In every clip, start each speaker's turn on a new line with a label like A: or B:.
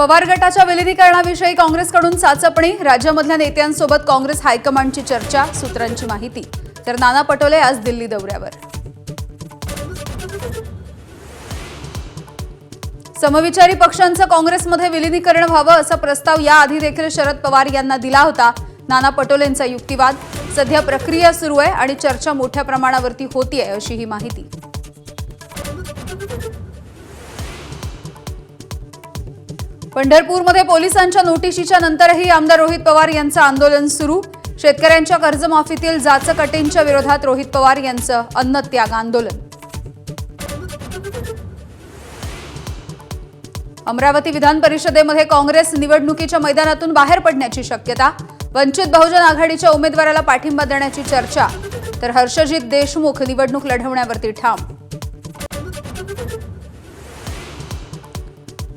A: पवार गटाच्या विलीनीकरणाविषयी काँग्रेसकडून चाचपणी, राज्यामधल्या नेत्यांसोबत काँग्रेस हायकमांडची चर्चा, सूत्रांची माहिती. तर नाना पटोले आज दिल्ली दौऱ्यावर. समविचारी पक्षांचं काँग्रेसमध्ये विलीनीकरण व्हावं असा प्रस्ताव याआधी देखील शरद पवार यांना दिला होता. नाना पटोलेंचा युक्तिवाद, सध्या प्रक्रिया सुरू आहे आणि चर्चा मोठ्या प्रमाणावरती होतीये अशी ही माहिती. पंढरपूरमध्ये पोलिसांच्या नोटिशीच्या नंतरही आमदार रोहित पवार यांचं आंदोलन सुरू. शेतकऱ्यांच्या कर्जमाफीतील जाचक-अटींच्या विरोधात रोहित पवार यांचं अन्नत्याग आंदोलन. अमरावती विधान परिषदेमध्ये काँग्रेस निवडणुकीच्या मैदानातून बाहेर पडण्याची शक्यता. वंचित बहुजन आघाडीच्या उमेदवाराला पाठिंबा देण्याची चर्चा. तर हर्षजित देशमुख निवडणूक लढवण्यावरती ठाम.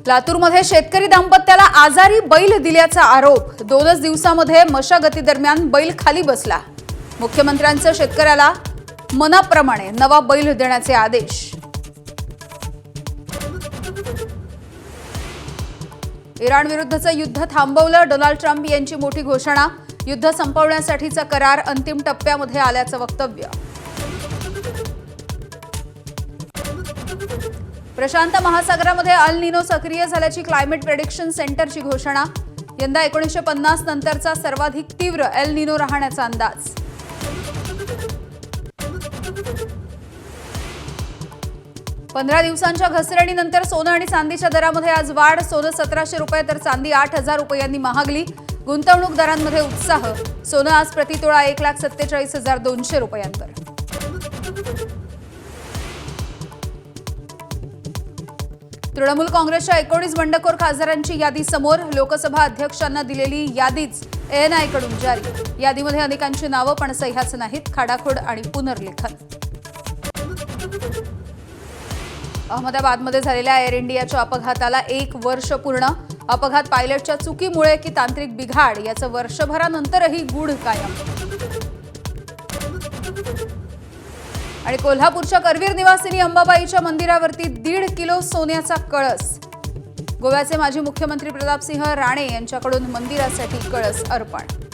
A: लातूरमध्ये शेतकरी दाम्पत्याला आजारी बैल दिल्याचा आरोप. 2च दिवसामध्ये मशागतीदरम्यान बैल खाली बसला. मुख्यमंत्र्यांचं शेतकऱ्याला मनाप्रमाणे नवा बैल देण्याचे आदेश. इराण विरुद्धचं युद्ध थांबवलं. डोनाल्ड ट्रम्प यांची मोठी घोषणा. युद्ध संपवण्यासाठीचा करार अंतिम टप्प्यामध्ये आल्याचं वक्तव्य. प्रशांत महासागरामध्ये अल निनो सक्रिय झाल्याची क्लायमेट प्रेडिक्शन सेंटरची घोषणा. यंदा 1950 नंतरचा सर्वाधिक तीव्र एल निनो राहण्याचा अंदाज. पंधरा दिवसांच्या घसरणीनंतर सोनं आणि चांदीच्या दरामध्ये आज वाढ. सोनं 1700 रुपये तर चांदी 8000 रुपयांनी महागली. गुंतवणूकदारांमध्ये उत्साह. सोनं आज प्रतितोळा 1,47,200 रुपयांवर. तृणमूल काँग्रेसच्या 19 बंडखोर खासदारांची यादी समोर. लोकसभा अध्यक्षांना दिलेली यादीच ANI कडून जारी. यादीमध्ये अनेकांची नावं पण सह्याच नाहीत. खाडाखोड आणि पुनर्लेखन. अहमदाबादमध्ये झालेल्या एअर इंडियाच्या अपघाताला 1 वर्ष पूर्ण. अपघात पायलटच्या चुकीमुळे की तांत्रिक बिघाड याचं वर्षभरानंतरही गूढ कायम. आणि कोल्हापूरच्या करवीर निवासिनी अंबाबाईच्या मंदिरावरती 1.5 किलो सोन्याचा कळस. गोव्याचे माजी मुख्यमंत्री प्रतापसिंह राणे यांच्याकडून मंदिरासाठी कळस अर्पण.